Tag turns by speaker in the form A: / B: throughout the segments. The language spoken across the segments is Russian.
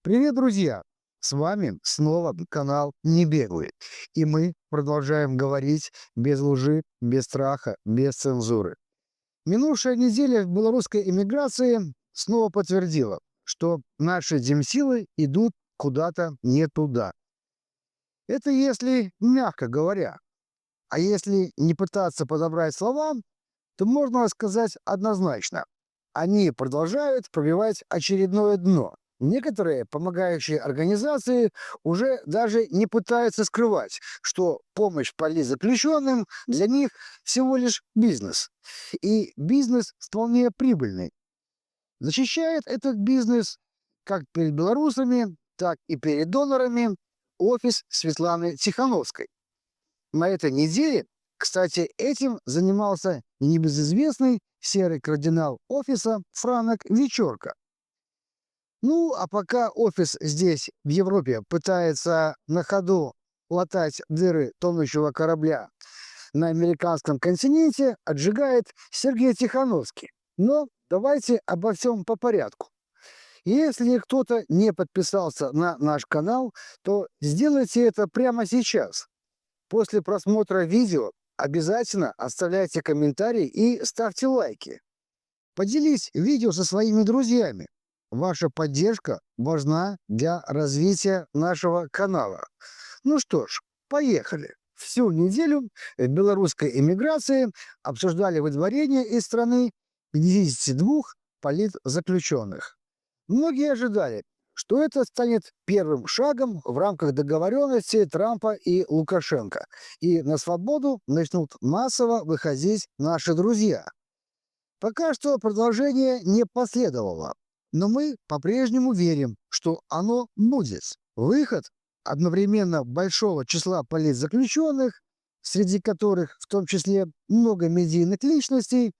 A: Привет, друзья! С вами снова канал «Не бегает». И мы продолжаем говорить без лжи, без страха, без цензуры. Минувшая неделя в белорусской эмиграции снова подтвердила, что наши демсилы идут куда-то не туда. Это если мягко говоря. А если не пытаться подобрать слова, то можно сказать однозначно. Они продолжают пробивать очередное дно. Некоторые помогающие организации уже даже не пытаются скрывать, что помощь политзаключенным для них всего лишь бизнес. И бизнес вполне прибыльный. Защищает этот бизнес как перед белорусами, так и перед донорами офис Светланы Тихановской. На этой неделе, кстати, этим занимался небезызвестный серый кардинал офиса Франок Вечерка. Ну, а пока офис здесь, в Европе, пытается на ходу латать дыры тонущего корабля, на американском континенте отжигает Сергей Тихановский. Но давайте обо всем по порядку. Если кто-то не подписался на наш канал, то сделайте это прямо сейчас. После просмотра видео обязательно оставляйте комментарии и ставьте лайки. Поделись видео со своими друзьями. Ваша поддержка важна для развития нашего канала. Ну что ж, поехали. Всю неделю в белорусской эмиграции обсуждали выдворение из страны 52 политзаключенных. Многие ожидали, что это станет первым шагом в рамках договоренности Трампа и Лукашенко, и на свободу начнут массово выходить наши друзья. Пока что продолжение не последовало, но мы по-прежнему верим, что оно будет. Выход одновременно большого числа политзаключенных, среди которых в том числе много медийных личностей,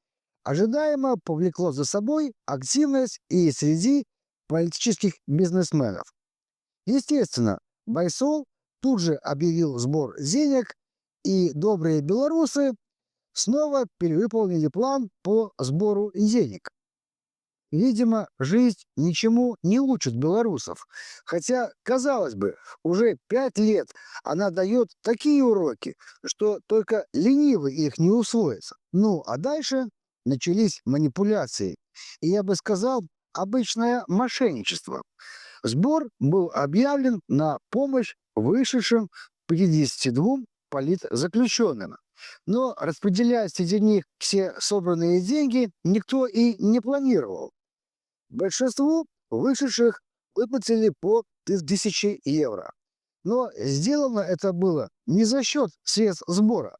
A: ожидаемо повлекло за собой активность и среди политических бизнесменов. Естественно, Байсол тут же объявил сбор денег, и добрые белорусы снова перевыполнили план по сбору денег. Видимо, жизнь ничему не учит белорусов, хотя, казалось бы, уже 5 лет она дает такие уроки, что только ленивый их не усвоится. Ну, а дальше начались манипуляции, и я бы сказал, обычное мошенничество. Сбор был объявлен на помощь вышедшим 52 политзаключенным. Но распределять среди них все собранные деньги никто и не планировал. Большинству вышедших выплатили по 1000 евро. Но сделано это было не за счет средств сбора.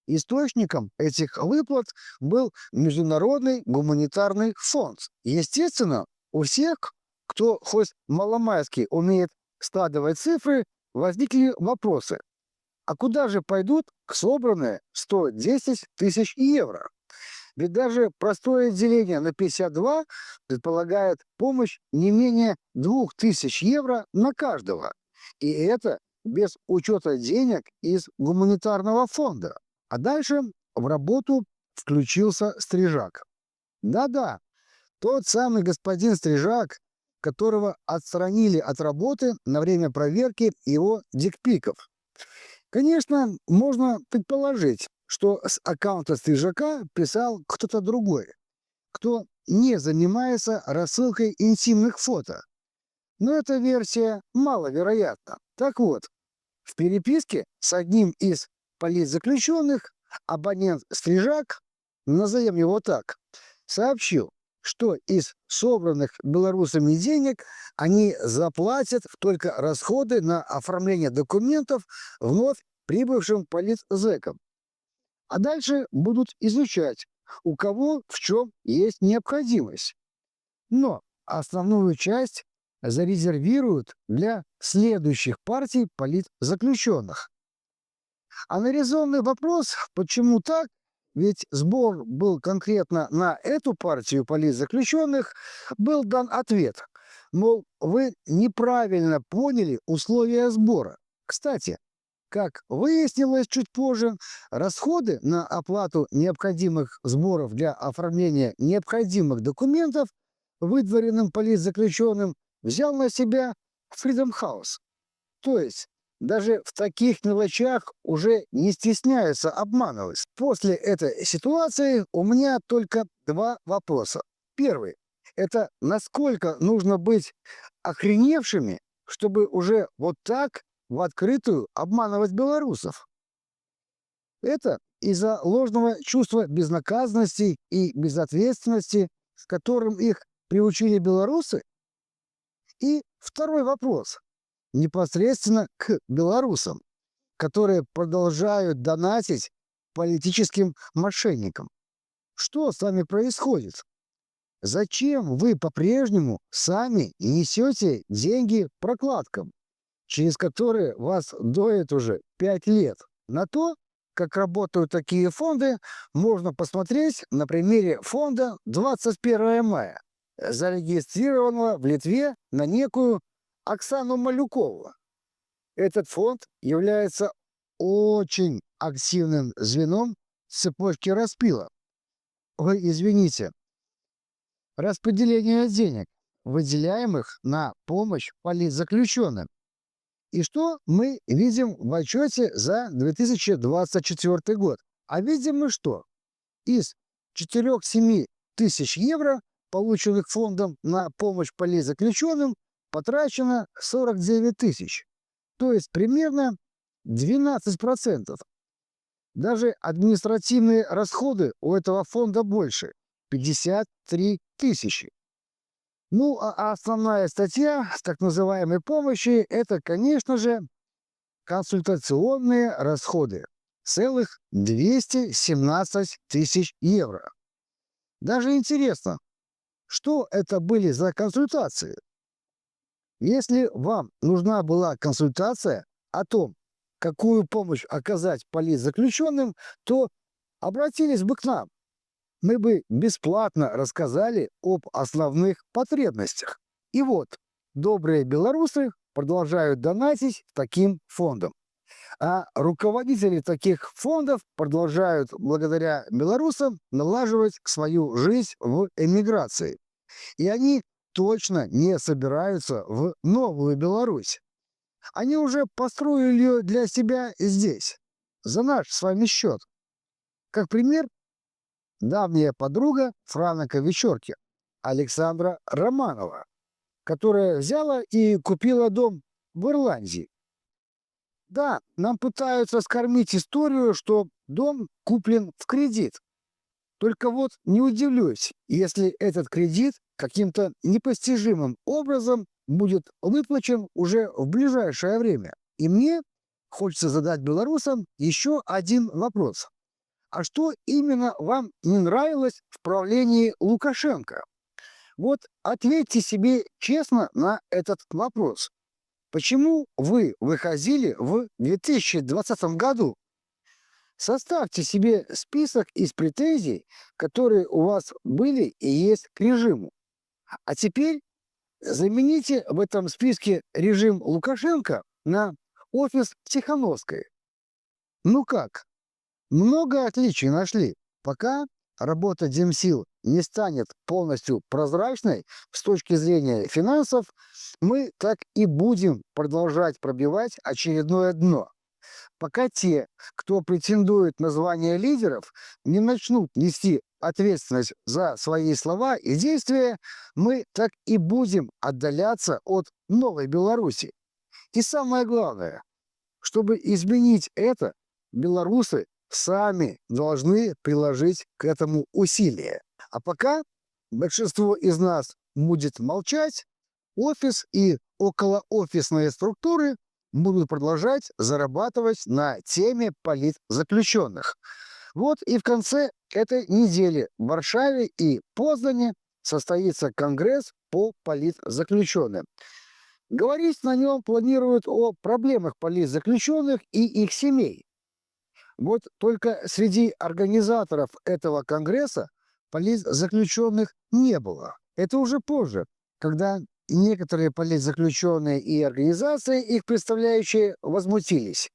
A: Источником этих выплат был Международный гуманитарный фонд. Естественно, у всех, кто хоть маломальски умеет складывать цифры, возникли вопросы. А куда же пойдут собранные 110 тысяч евро? Ведь даже простое деление на 52 предполагает помощь не менее 2000 евро на каждого. И это без учета денег из гуманитарного фонда. А дальше в работу включился Стрижак. Да-да, тот самый господин Стрижак, которого отстранили от работы на время проверки его дикпиков. Конечно, можно предположить, что с аккаунта Стрижака писал кто-то другой, кто не занимается рассылкой интимных фото. Но эта версия маловероятна. Так вот, в переписке с одним из политзаключенных абонент Стрижак, назовем его так, сообщил, что из собранных белорусами денег они заплатят только расходы на оформление документов вновь прибывшим политзэкам. А дальше будут изучать, у кого в чем есть необходимость. Но основную часть зарезервируют для следующих партий политзаключенных. А на резонный вопрос, почему так, ведь сбор был конкретно на эту партию политзаключенных, был дан ответ. Мол, вы неправильно поняли условия сбора. Кстати, как выяснилось чуть позже, расходы на оплату необходимых сборов для оформления необходимых документов выдворенным политзаключенным взял на себя Freedom House. То есть даже в таких мелочах уже не стесняются обманывать. После этой ситуации у меня только два вопроса. Первый – это насколько нужно быть охреневшими, чтобы уже вот так в открытую обманывать белорусов. Это из-за ложного чувства безнаказанности и безответственности, с которым их приучили белорусы? И второй вопрос непосредственно к белорусам, которые продолжают донатить политическим мошенникам. Что с вами происходит? Зачем вы по-прежнему сами несете деньги прокладкам, через которые вас доят уже 5 лет? На то, как работают такие фонды, можно посмотреть на примере фонда 21 мая, зарегистрированного в Литве на некую Оксану Малюкову. Этот фонд является очень активным звеном цепочки распила. Ой, извините, распределения денег, выделяемых на помощь политзаключенным. И что мы видим в отчете за 2024 год? А видим мы что? Из 4-7 тысяч евро, полученных фондом на помощь политзаключенным, потрачено 49 тысяч. То есть примерно 12%. Даже административные расходы у этого фонда больше – 53 тысячи. Ну, а основная статья с так называемой помощи – это, конечно же, консультационные расходы. Целых 217 тысяч евро. Даже интересно, что это были за консультации? Если вам нужна была консультация о том, какую помощь оказать политзаключенным, то обратились бы к нам. Мы бы бесплатно рассказали об основных потребностях. И вот, добрые белорусы продолжают донатить таким фондам. А руководители таких фондов продолжают, благодаря белорусам, налаживать свою жизнь в эмиграции. И они точно не собираются в новую Беларусь. Они уже построили ее для себя здесь, за наш с вами счет. Как пример, давняя подруга Франака Вечерки, Александра Романова, которая взяла и купила дом в Ирландии. Да, нам пытаются скормить историю, что дом куплен в кредит. Только вот не удивлюсь, если этот кредит каким-то непостижимым образом будет выплачен уже в ближайшее время. И мне хочется задать белорусам еще один вопрос. А что именно вам не нравилось в правлении Лукашенко? Вот ответьте себе честно на этот вопрос. Почему вы выходили в 2020 году? Составьте себе список из претензий, которые у вас были и есть к режиму. А теперь замените в этом списке режим Лукашенко на офис Тихановской. Ну как? Много отличий нашли. Пока работа Демсил не станет полностью прозрачной с точки зрения финансов, мы так и будем продолжать пробивать очередное дно. Пока те, кто претендует на звание лидеров, не начнут нести ответственность за свои слова и действия, мы так и будем отдаляться от новой Беларуси. И самое главное, чтобы изменить это, белорусы сами должны приложить к этому усилия. А пока большинство из нас будет молчать, офис и околоофисные структуры будут продолжать зарабатывать на теме политзаключенных. Вот и в конце этой недели в Варшаве и Познане состоится конгресс по политзаключенным. Говорить на нем планируют о проблемах политзаключенных и их семей. Вот только среди организаторов этого конгресса политзаключенных не было. Это уже позже, когда некоторые политзаключенные и организации, их представляющие, возмутились.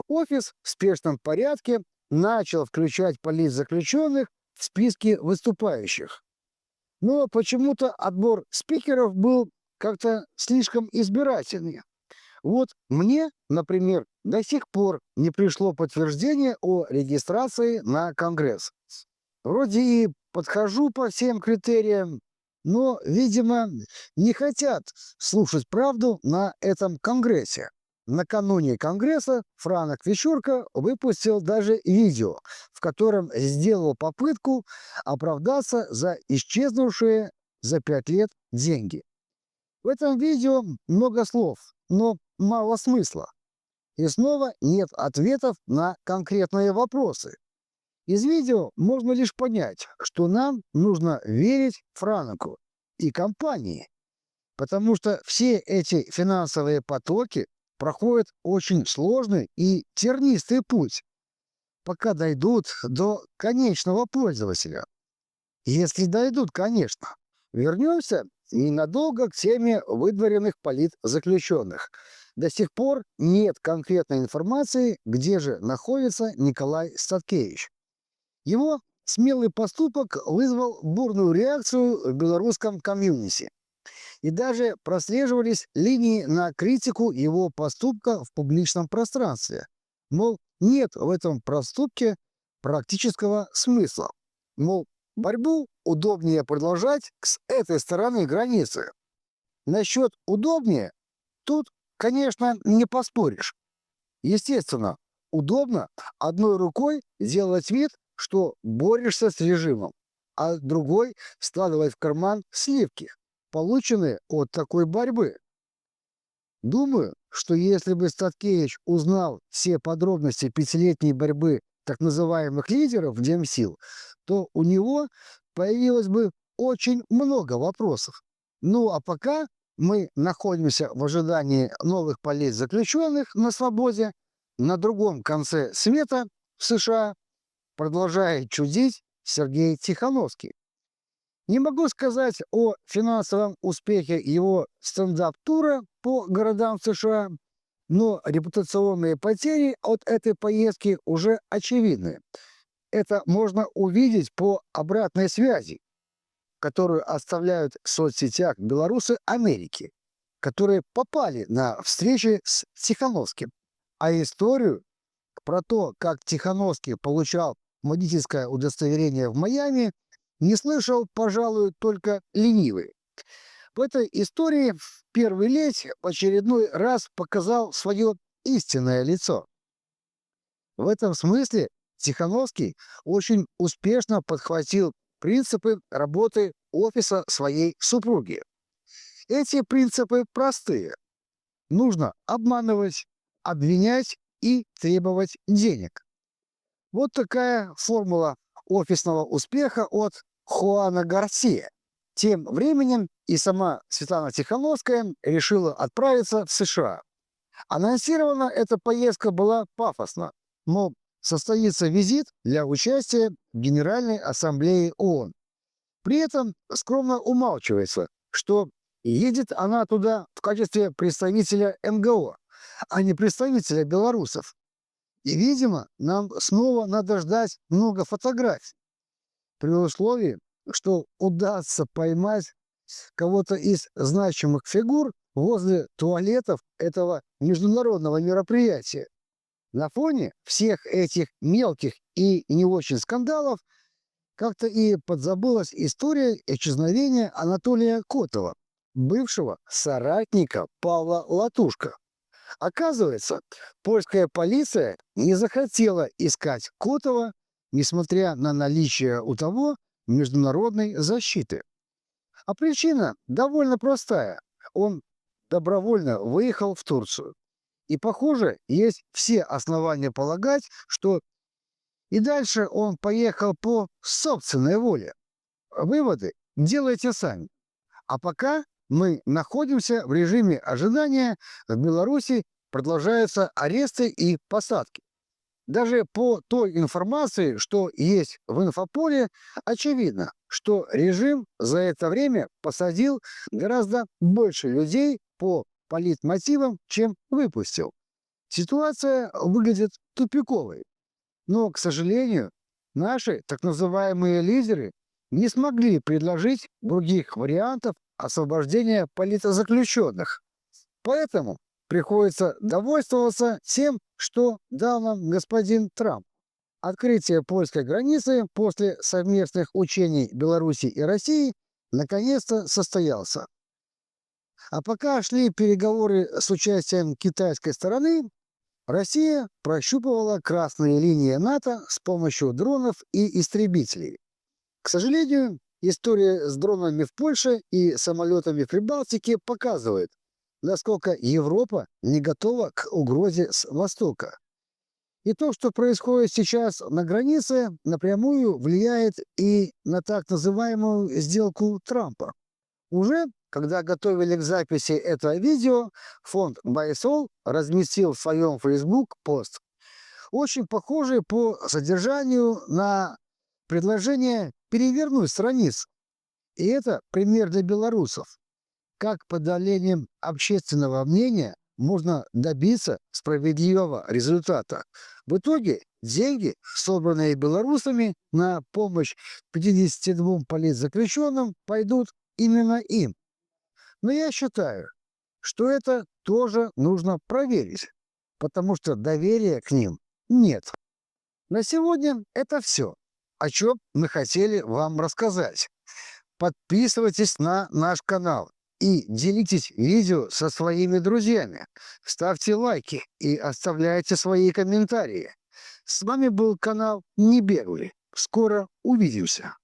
A: Офис в спешном порядке начал включать политзаключенных в списки выступающих. Но почему-то отбор спикеров был как-то слишком избирательны. Вот мне, например, до сих пор не пришло подтверждение о регистрации на Конгресс. Вроде и подхожу по всем критериям, но, видимо, не хотят слушать правду на этом Конгрессе. Накануне Конгресса Франок Вечерко выпустил даже видео, в котором сделал попытку оправдаться за исчезнувшие за 5 лет деньги. В этом видео много слов, но мало смысла. И снова нет ответов на конкретные вопросы. Из видео можно лишь понять, что нам нужно верить Франоку и компании, потому что все эти финансовые потоки проходят очень сложный и тернистый путь, пока дойдут до конечного пользователя. Если дойдут, конечно. Вернемся ненадолго к теме выдворенных политзаключенных. До сих пор нет конкретной информации, где же находится Николай Статкевич. Его смелый поступок вызвал бурную реакцию в белорусском комьюнити. И даже прослеживались линии на критику его поступка в публичном пространстве. Мол, нет в этом проступке практического смысла. Мол, борьбу удобнее продолжать с этой стороны границы. Насчет удобнее тут, конечно, не поспоришь. Естественно, удобно одной рукой делать вид, что борешься с режимом, а другой складывать в карман сливки, полученные от такой борьбы. Думаю, что если бы Статкевич узнал все подробности пятилетней борьбы так называемых лидеров Демсил, то у него появилось бы очень много вопросов. Ну а пока мы находимся в ожидании новых политзаключенных на свободе, на другом конце света, в США, продолжает чудить Сергей Тихановский. Не могу сказать о финансовом успехе его стендап-тура по городам США, но репутационные потери от этой поездки уже очевидны. Это можно увидеть по обратной связи, которую оставляют в соцсетях белорусы Америки, которые попали на встречи с Тихановским. А историю про то, как Тихановский получал водительское удостоверение в Майами, не слышал, пожалуй, только ленивый. В этой истории первый ледь в очередной раз показал свое истинное лицо. В этом смысле Тихановский очень успешно подхватил принципы работы офиса своей супруги. Эти принципы простые. Нужно обманывать, обвинять и требовать денег. Вот такая формула офисного успеха от Хуана Гарсия. Тем временем и сама Светлана Тихановская решила отправиться в США. Анонсирована эта поездка была пафосно, мол, состоится визит для участия в Генеральной Ассамблее ООН. При этом скромно умалчивается, что едет она туда в качестве представителя МГО, а не представителя белорусов. И, видимо, нам снова надо ждать много фотографий, при условии, что удастся поймать кого-то из значимых фигур возле туалетов этого международного мероприятия. На фоне всех этих мелких и не очень скандалов как-то и подзабылась история исчезновения Анатолия Котова, бывшего соратника Павла Латушко. Оказывается, польская полиция не захотела искать Котова, несмотря на наличие у того международной защиты. А причина довольно простая. Он добровольно выехал в Турцию. И, похоже, есть все основания полагать, что и дальше он поехал по собственной воле. Выводы делайте сами. А пока мы находимся в режиме ожидания, в Беларуси продолжаются аресты и посадки. Даже по той информации, что есть в инфополе, очевидно, что режим за это время посадил гораздо больше людей по политмотивам, чем выпустил. Ситуация выглядит тупиковой. Но, к сожалению, наши так называемые лидеры не смогли предложить других вариантов освобождения политзаключенных. Поэтому приходится довольствоваться тем, что дал нам господин Трамп. Открытие польской границы после совместных учений Беларуси и России наконец-то состоялся. А пока шли переговоры с участием китайской стороны, Россия прощупывала красные линии НАТО с помощью дронов и истребителей. К сожалению, история с дронами в Польше и самолетами в Прибалтике показывает, насколько Европа не готова к угрозе с Востока. И то, что происходит сейчас на границе, напрямую влияет и на так называемую сделку Трампа. Уже, когда готовили к записи этого видео, фонд Байсол разместил в своем Facebook пост, очень похожий по содержанию на предложение перевернуть страницу. И это пример для белорусов. Как под давлением общественного мнения можно добиться справедливого результата. В итоге деньги, собранные белорусами на помощь 52 политзаключенным, пойдут именно им. Но я считаю, что это тоже нужно проверить, потому что доверия к ним нет. На сегодня это все, о чем мы хотели вам рассказать. Подписывайтесь на наш канал и делитесь видео со своими друзьями. Ставьте лайки и оставляйте свои комментарии. С вами был канал Не Бегай. Скоро увидимся.